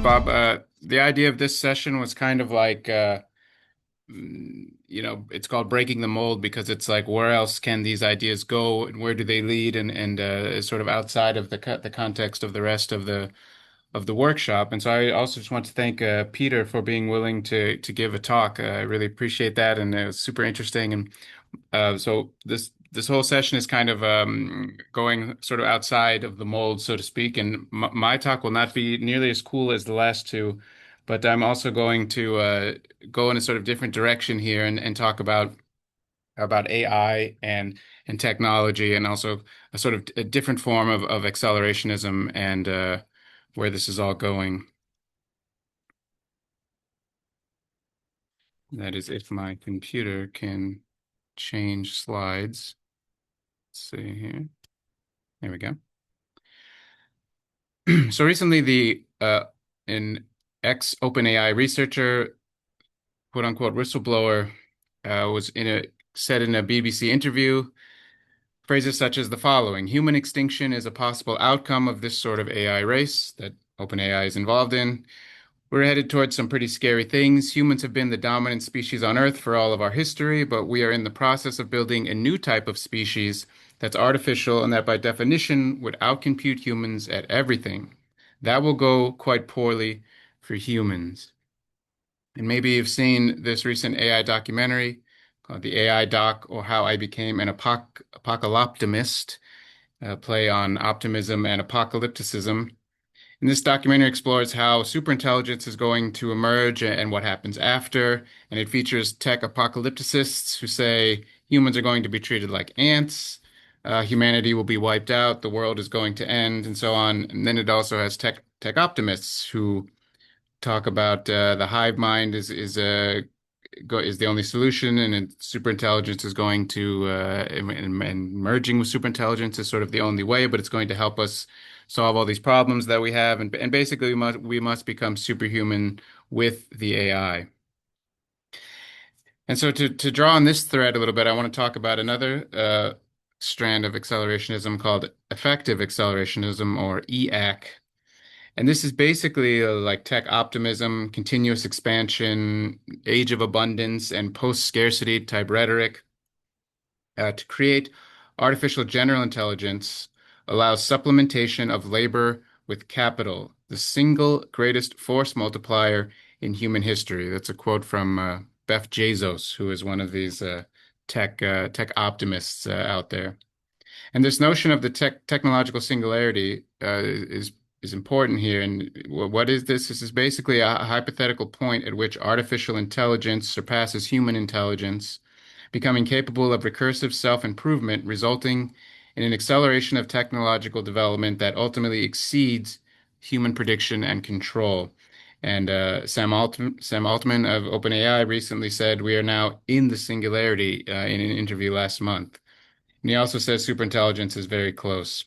Bob. The idea of this session was kind of like, it's called breaking the mold because it's like, where else can these ideas go and where do they lead? And sort of outside of the context of the rest of the workshop. And so I also just want to thank Peter for being willing to give a talk. I really appreciate that, and it was super interesting. And so this whole session is kind of going sort of outside of the mold, so to speak. And m my talk will not be nearly as cool as the last two, but I'm also going to go in a sort of different direction here and talk about AI and technology, and also a sort of a different form of accelerationism and where this is all going. That is, if my computer can change slides. Let's see here. There we go. So recently, the an ex OpenAI researcher, quote unquote whistleblower, was in a said in a BBC interview phrases such as the following: "Human extinction is a possible outcome of this sort of AI race that OpenAI is involved in. We're headed towards some pretty scary things. Humans have been the dominant species on Earth for all of our history, but we are in the process of building a new type of species that's artificial and that by definition would outcompute humans at everything. That will go quite poorly for humans." And maybe you've seen this recent AI documentary called The AI Doc, or How I Became an Apocalyptimist, play on optimism and apocalypticism. And this documentary explores how superintelligence is going to emerge and what happens after. And it features tech apocalypticists who say humans are going to be treated like ants, humanity will be wiped out, the world is going to end, and so on. And then it also has tech optimists who talk about the hive mind is the only solution, and superintelligence is going to and merging with superintelligence is sort of the only way, but it's going to help us solve all these problems that we have, and basically we must become superhuman with the AI. And so to draw on this thread a little bit, I want to talk about another strand of accelerationism called effective accelerationism, or EAC. And this is basically like tech optimism, continuous expansion, age of abundance, and post-scarcity type rhetoric. To create artificial general intelligence allows supplementation of labor with capital, the single greatest force multiplier in human history. That's a quote from Beth Bezos, who is one of these tech optimists out there. And this notion of the technological singularity is important here. And what is this? This is basically a hypothetical point at which artificial intelligence surpasses human intelligence, becoming capable of recursive self-improvement, resulting in an acceleration of technological development that ultimately exceeds human prediction and control. And Sam Altman of OpenAI recently said we are now in the singularity in an interview last month. And he also says superintelligence is very close.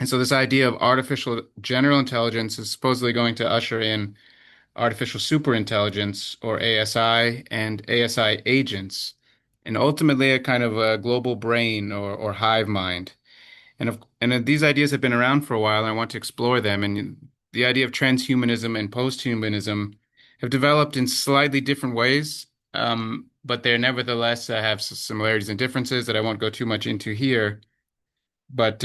And so this idea of artificial general intelligence is supposedly going to usher in artificial superintelligence, or ASI, and ASI agents, and ultimately a kind of a global brain, or hive mind. And these ideas have been around for a while, and I want to explore them. And the idea of transhumanism and posthumanism have developed in slightly different ways, but they nevertheless have similarities and differences that I won't go too much into here. But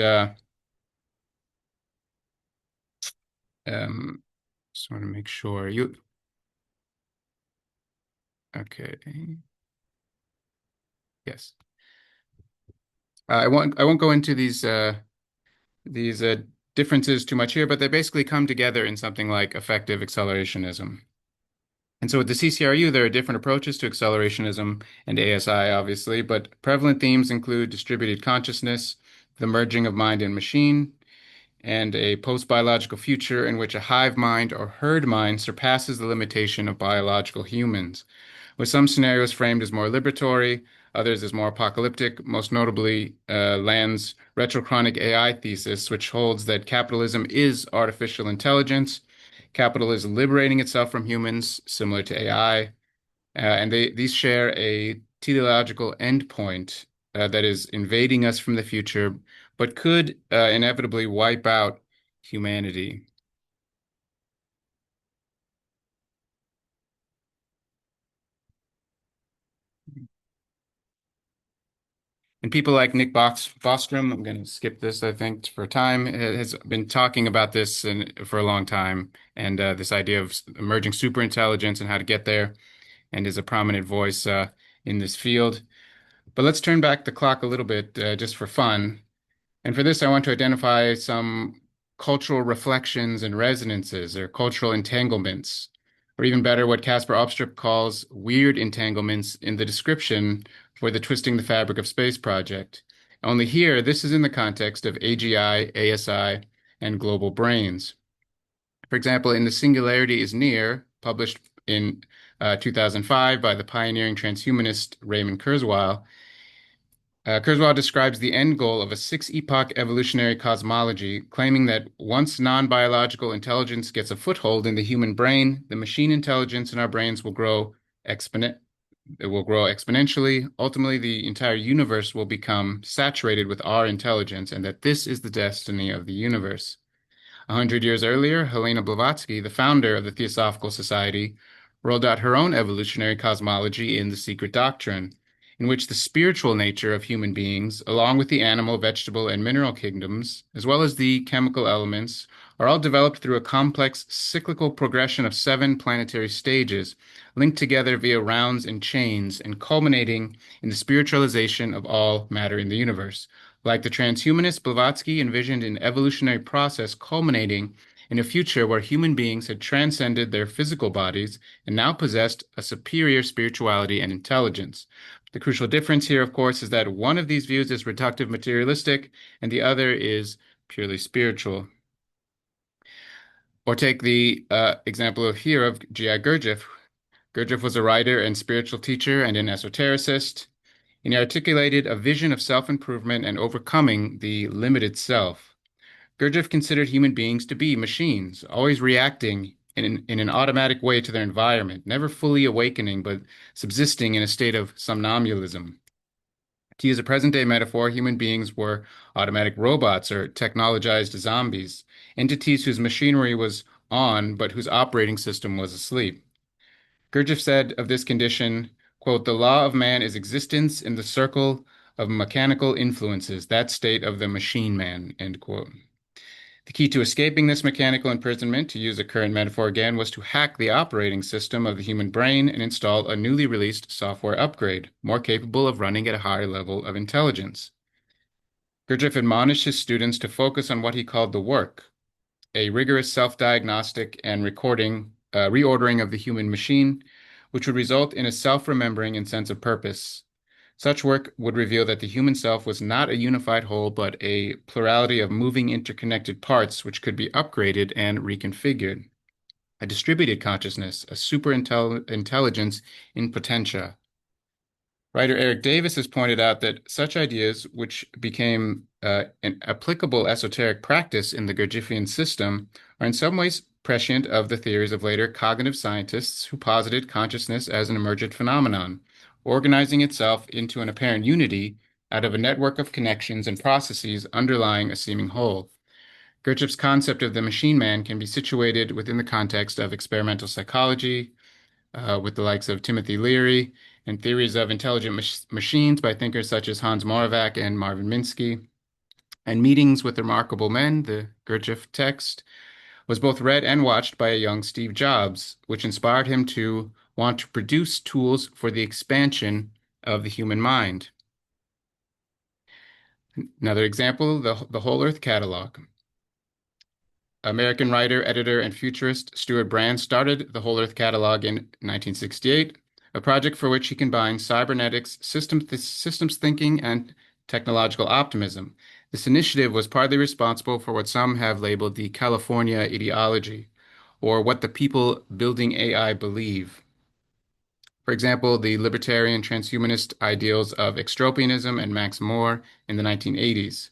um, just want to make sure you. Okay. Yes. I won't go into these differences too much here, but they basically come together in something like effective accelerationism. And so with the CCRU, there are different approaches to accelerationism and ASI, obviously, but prevalent themes include distributed consciousness, the merging of mind and machine, and a post-biological future in which a hive mind or herd mind surpasses the limitation of biological humans, with some scenarios framed as more liberatory, others as more apocalyptic, most notably Land's retrochronic AI thesis, which holds that capitalism is artificial intelligence. Capital is liberating itself from humans, similar to AI, and these share a teleological endpoint that is invading us from the future, but could inevitably wipe out humanity. And people like Bostrom, I'm going to skip this, I think, for time, has been talking about this for a long time, and this idea of emerging superintelligence and how to get there, and is a prominent voice in this field. But let's turn back the clock a little bit just for fun. And for this, I want to identify some cultural reflections and resonances or cultural entanglements, or even better, what Caspar Opstrup calls weird entanglements in the description for the Twisting the Fabric of Space project. Only here, this is in the context of AGI, ASI, and global brains. For example, in The Singularity is Near, published in 2005 by the pioneering transhumanist Raymond Kurzweil, Kurzweil describes the end goal of a six-epoch evolutionary cosmology, claiming that once non-biological intelligence gets a foothold in the human brain, the machine intelligence in our brains will grow exponentially. Ultimately, the entire universe will become saturated with our intelligence, and that this is the destiny of the universe. 100 years earlier, Helena Blavatsky, the founder of the Theosophical Society, rolled out her own evolutionary cosmology in The Secret Doctrine, in which the spiritual nature of human beings, along with the animal, vegetable, and mineral kingdoms, as well as the chemical elements, are all developed through a complex cyclical progression of 7 planetary stages, linked together via rounds and chains, and culminating in the spiritualization of all matter in the universe. Like the transhumanist, Blavatsky envisioned an evolutionary process culminating in a future where human beings had transcended their physical bodies and now possessed a superior spirituality and intelligence. The crucial difference here, of course, is that one of these views is reductive materialistic and the other is purely spiritual. Or take the example here of G.I. Gurdjieff. Gurdjieff was a writer and spiritual teacher and an esotericist, and he articulated a vision of self-improvement and overcoming the limited self. Gurdjieff considered human beings to be machines, always reacting in an automatic way to their environment, never fully awakening, but subsisting in a state of somnambulism. To use a present-day metaphor, human beings were automatic robots or technologized zombies, entities whose machinery was on, but whose operating system was asleep. Gurdjieff said of this condition, quote, "The law of man is existence in the circle of mechanical influences, that state of the machine man," end quote. The key to escaping this mechanical imprisonment, to use a current metaphor again, was to hack the operating system of the human brain and install a newly released software upgrade, more capable of running at a higher level of intelligence. Gurdjieff admonished his students to focus on what he called the work, a rigorous self-diagnostic and reordering of the human machine, which would result in a self-remembering and sense of purpose. Such work would reveal that the human self was not a unified whole, but a plurality of moving interconnected parts which could be upgraded and reconfigured. A distributed consciousness, a superintelligence in potentia. Writer Eric Davis has pointed out that such ideas, which became an applicable esoteric practice in the Gurdjieffian system, are in some ways prescient of the theories of later cognitive scientists who posited consciousness as an emergent phenomenon, organizing itself into an apparent unity out of a network of connections and processes underlying a seeming whole. Gurdjieff's concept of the machine man can be situated within the context of experimental psychology, with the likes of Timothy Leary, and theories of intelligent machines by thinkers such as Hans Moravec and Marvin Minsky, and Meetings with Remarkable Men, the Gurdjieff text, was both read and watched by a young Steve Jobs, which inspired him to want to produce tools for the expansion of the human mind. Another example, the Whole Earth Catalog. American writer, editor, and futurist Stewart Brand started the Whole Earth Catalog in 1968, a project for which he combined cybernetics, systems thinking, and technological optimism. This initiative was partly responsible for what some have labeled the California ideology, or what the people building AI believe. For example, the libertarian transhumanist ideals of extropianism and Max More in the 1980s.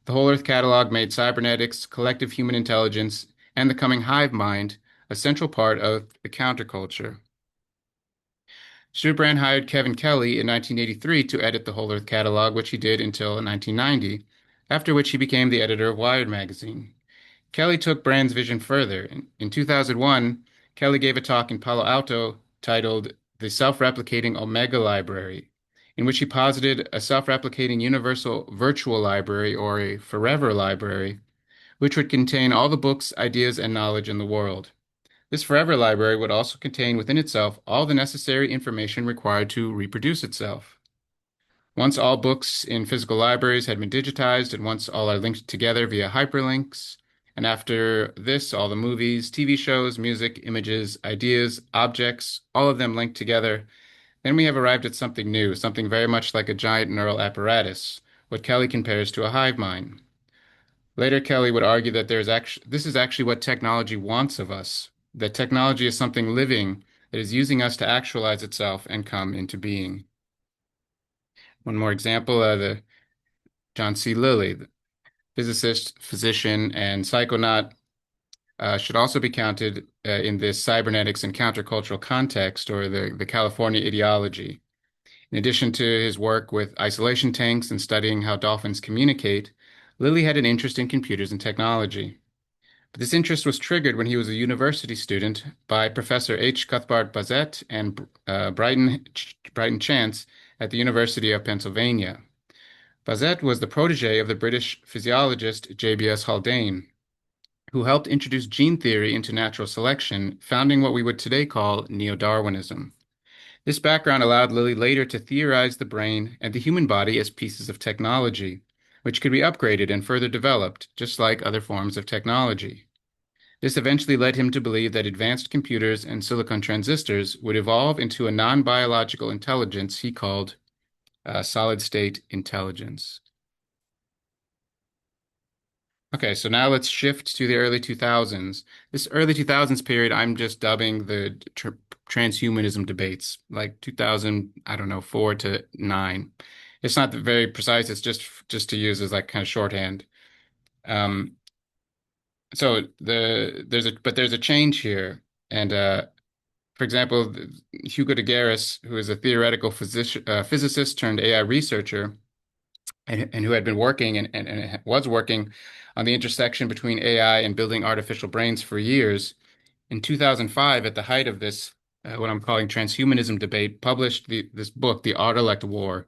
The Whole Earth Catalog made cybernetics, collective human intelligence, and the coming Hivemind a central part of the counterculture. Stewart Brand hired Kevin Kelly in 1983 to edit the Whole Earth Catalog, which he did until 1990, after which he became the editor of Wired magazine. Kelly took Brand's vision further. In 2001, Kelly gave a talk in Palo Alto titled The Self-Replicating Omega Library, in which he posited a self-replicating universal virtual library, or a forever library, which would contain all the books, ideas, and knowledge in the world. This forever library would also contain within itself all the necessary information required to reproduce itself. Once all books in physical libraries had been digitized, and once all are linked together via hyperlinks, and after this, all the movies, TV shows, music, images, ideas, objects, all of them linked together, then we have arrived at something new, something very much like a giant neural apparatus, what Kelly compares to a hive mind. Later, Kelly would argue that this is actually what technology wants of us, that technology is something living that is using us to actualize itself and come into being. One more example, the John C. Lilly, the physicist, physician, and psychonaut, should also be counted in this cybernetics and countercultural context, or the California ideology. In addition to his work with isolation tanks and studying how dolphins communicate, Lilly had an interest in computers and technology. But this interest was triggered when he was a university student by Professor H. Cuthbert Bazette and Brighton Chance at the University of Pennsylvania. Bazette was the protege of the British physiologist J.B.S. Haldane, who helped introduce gene theory into natural selection, founding what we would today call neo-Darwinism. This background allowed Lilly later to theorize the brain and the human body as pieces of technology, which could be upgraded and further developed, just like other forms of technology. This eventually led him to believe that advanced computers and silicon transistors would evolve into a non-biological intelligence he called solid-state intelligence. Okay, so now let's shift to the early 2000s. This early 2000s period, I'm just dubbing the transhumanism debates, like 2000, I don't know, 4 to 9. It's not very precise, it's just to use as like kind of shorthand. Um, there's a change here. And for example, Hugo de Garis, who is a theoretical physicist turned AI researcher, and who had been working and was working on the intersection between AI and building artificial brains for years. In 2005, at the height of this, what I'm calling transhumanism debate, published this book, The Intellect War,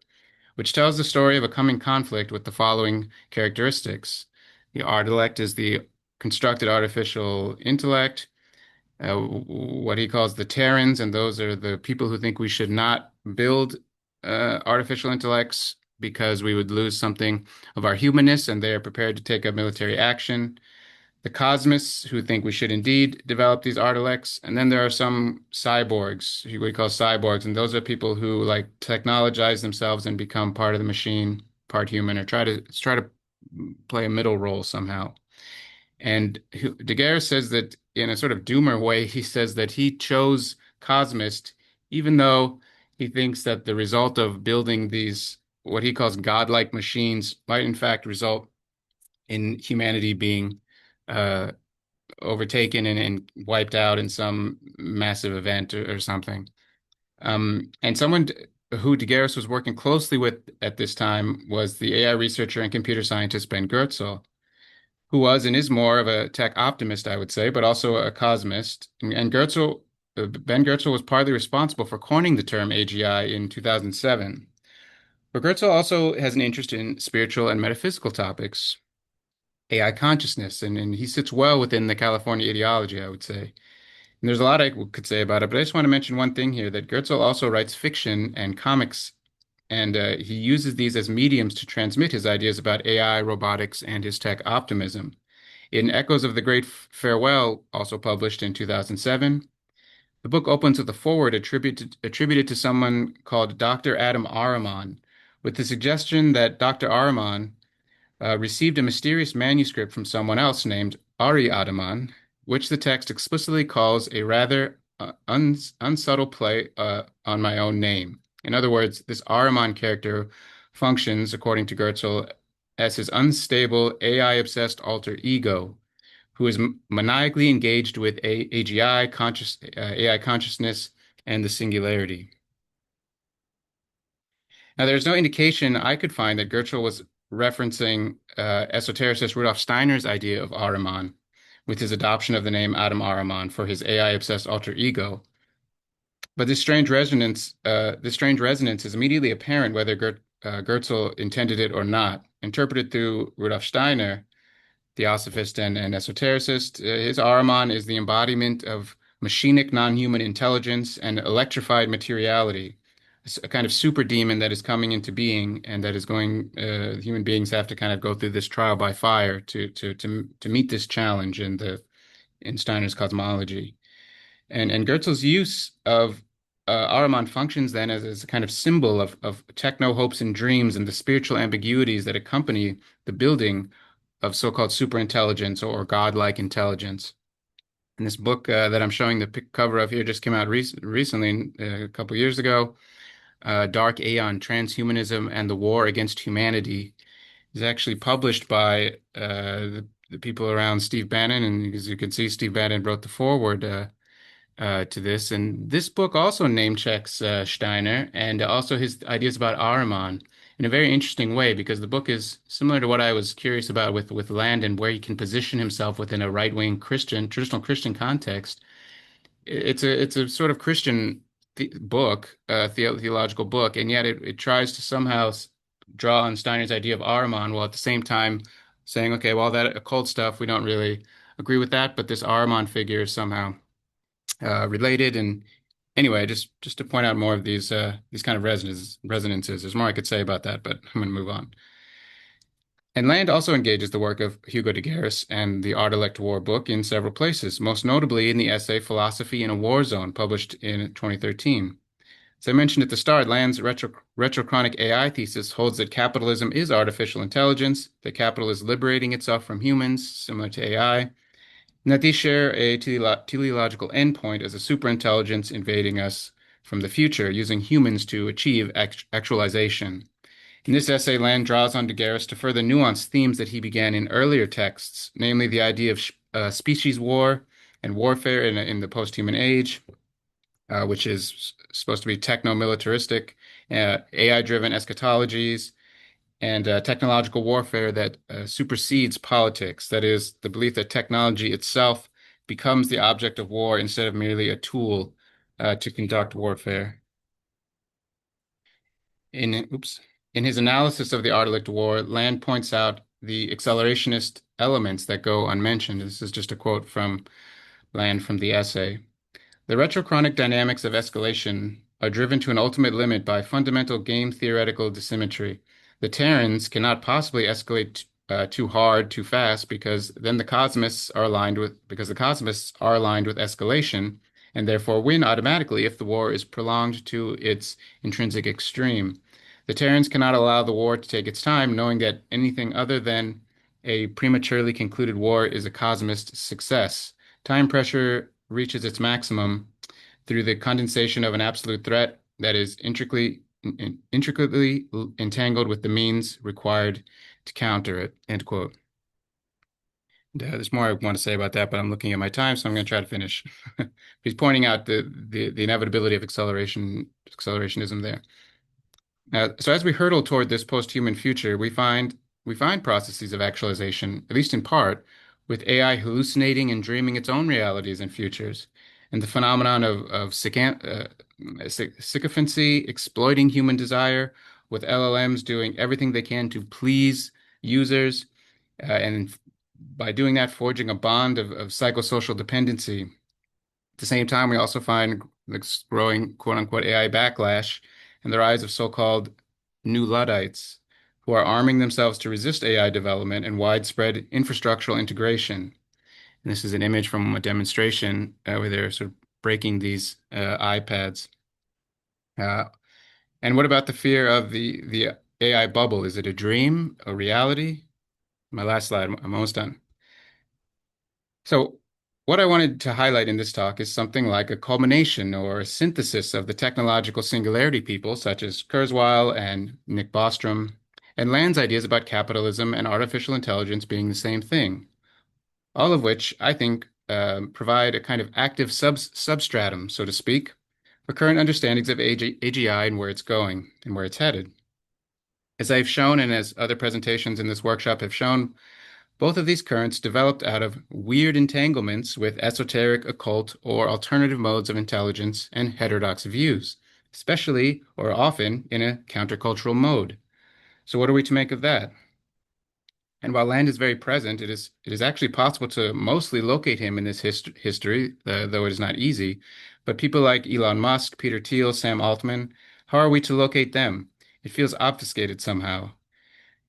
which tells the story of a coming conflict with the following characteristics. The intellect is the constructed artificial intellect, what he calls the Terrans, and those are the people who think we should not build artificial intellects because we would lose something of our humanness, and they are prepared to take up military action. The Cosmists, who think we should indeed develop these artilects, and then there are some cyborgs, what we call cyborgs, and those are people who like technologize themselves and become part of the machine, part human, or try to play a middle role somehow. And De Garis says that in a sort of doomer way, he says that he chose Cosmist, even though he thinks that the result of building these, what he calls godlike machines, might in fact result in humanity being uh, overtaken and wiped out in some massive event or something. And someone who De Garis was working closely with at this time was the AI researcher and computer scientist Ben Goertzel, who was and is more of a tech optimist, I would say, but also a cosmist. And Ben Goertzel was partly responsible for coining the term AGI in 2007. But Goertzel also has an interest in spiritual and metaphysical topics, AI consciousness, and he sits well within the California ideology, I would say. And there's a lot I could say about it, but I just want to mention one thing here, that Goertzel also writes fiction and comics, and he uses these as mediums to transmit his ideas about AI, robotics, and his tech optimism. In Echoes of the Great Farewell, also published in 2007, the book opens with a foreword attributed to someone called Dr. Adam Ahriman, with the suggestion that Dr. Ahriman received a mysterious manuscript from someone else named Ari Adaman, which the text explicitly calls a rather unsubtle play on my own name. In other words, this Ahriman character functions, according to Goertzel, as his unstable AI-obsessed alter ego, who is maniacally engaged with AGI, AI consciousness, and the singularity. Now, there's no indication I could find that Goertzel was referencing esotericist Rudolf Steiner's idea of Ahriman, with his adoption of the name Adam Ahriman for his AI-obsessed alter ego. But this strange resonance is immediately apparent whether Goertzel intended it or not. Interpreted through Rudolf Steiner, theosophist and esotericist, his Ahriman is the embodiment of machinic non-human intelligence and electrified materiality, a kind of super demon that is coming into being and that is going. Human beings have to kind of go through this trial by fire to meet this challenge in Steiner's cosmology. And Goertzel's use of Ahriman functions then as a kind of symbol of techno hopes and dreams and the spiritual ambiguities that accompany the building of so-called superintelligence or godlike intelligence. And this book that I'm showing the cover of here just came out recently, a couple years ago. Dark Aeon, Transhumanism and the War Against Humanity is actually published by the people around Steve Bannon. And as you can see, Steve Bannon wrote the foreword to this. And this book also name checks Steiner and also his ideas about Ahriman in a very interesting way, because the book is similar to what I was curious about with Land and where he can position himself within a right-wing Christian, traditional Christian context. It's a sort of Christian book, theological book, and yet it tries to somehow draw on Steiner's idea of Ahriman while at the same time saying, okay, well, that occult stuff, we don't really agree with that, but this Ahriman figure is somehow related. And anyway, just to point out more of these kind of resonances. There's more I could say about that, but I'm going to move on. And Land also engages the work of Hugo de Garis and the Art Elect War book in several places, most notably in the essay Philosophy in a War Zone, published in 2013. As I mentioned at the start, Land's retrochronic AI thesis holds that capitalism is artificial intelligence, that capital is liberating itself from humans, similar to AI, and that these share a teleological endpoint as a superintelligence invading us from the future, using humans to achieve actualization. In this essay, Land draws on de Garis to further nuance themes that he began in earlier texts, namely the idea of species war and warfare in the post-human age, which is supposed to be techno-militaristic, AI-driven eschatologies, and technological warfare that supersedes politics. That is, the belief that technology itself becomes the object of war instead of merely a tool to conduct warfare. In his analysis of the Art Elect War, Land points out the accelerationist elements that go unmentioned. This is just a quote from Land from the essay. The retrochronic dynamics of escalation are driven to an ultimate limit by fundamental game theoretical dissymmetry. The Terrans cannot possibly escalate too hard, too fast, because then the Cosmists are aligned with escalation, and therefore win automatically if the war is prolonged to its intrinsic extreme. The Terrans cannot allow the war to take its time, knowing that anything other than a prematurely concluded war is a Cosmist success. Time pressure reaches its maximum through the condensation of an absolute threat that is intricately entangled with the means required to counter it. End quote. There's more I want to say about that, but I'm looking at my time, so I'm going to try to finish. He's pointing out the inevitability of accelerationism there. So as we hurtle toward this post-human future, we find processes of actualization, at least in part, with AI hallucinating and dreaming its own realities and futures, and the phenomenon of sycophancy exploiting human desire, with LLMs doing everything they can to please users, and by doing that, forging a bond of psychosocial dependency. At the same time, we also find this growing quote-unquote AI backlash and the rise of so-called new Luddites, who are arming themselves to resist AI development and widespread infrastructural integration. And this is an image from a demonstration where they're sort of breaking these iPads. And what about the fear of the AI bubble? Is it a dream, a reality? My last slide, I'm almost done. So what I wanted to highlight in this talk is something like a culmination or a synthesis of the technological singularity people, such as Kurzweil and Nick Bostrom, and Land's ideas about capitalism and artificial intelligence being the same thing, all of which I think provide a kind of active substratum, so to speak, for current understandings of AGI and where it's going and where it's headed. As I've shown, and as other presentations in this workshop have shown, Both of these currents developed out of weird entanglements with esoteric, occult, or alternative modes of intelligence and heterodox views, especially or often in a countercultural mode. So what are we to make of that? And while Land is very present, it is actually possible to mostly locate him in this history, though it is not easy. But people like Elon Musk, Peter Thiel, Sam Altman, how are we to locate them? It feels obfuscated somehow.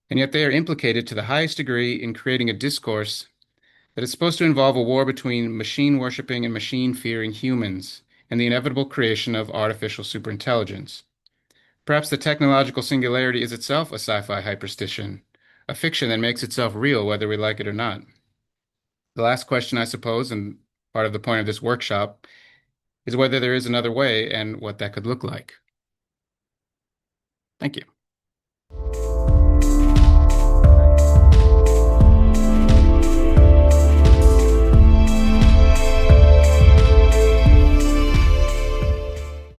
And yet they are implicated to the highest degree in creating a discourse that is supposed to involve a war between machine worshipping and machine fearing humans and the inevitable creation of artificial superintelligence. Perhaps the technological singularity is itself a sci-fi hyperstition, a fiction that makes itself real whether we like it or not. The last question, I suppose, and part of the point of this workshop, is whether there is another way and what that could look like. Thank you.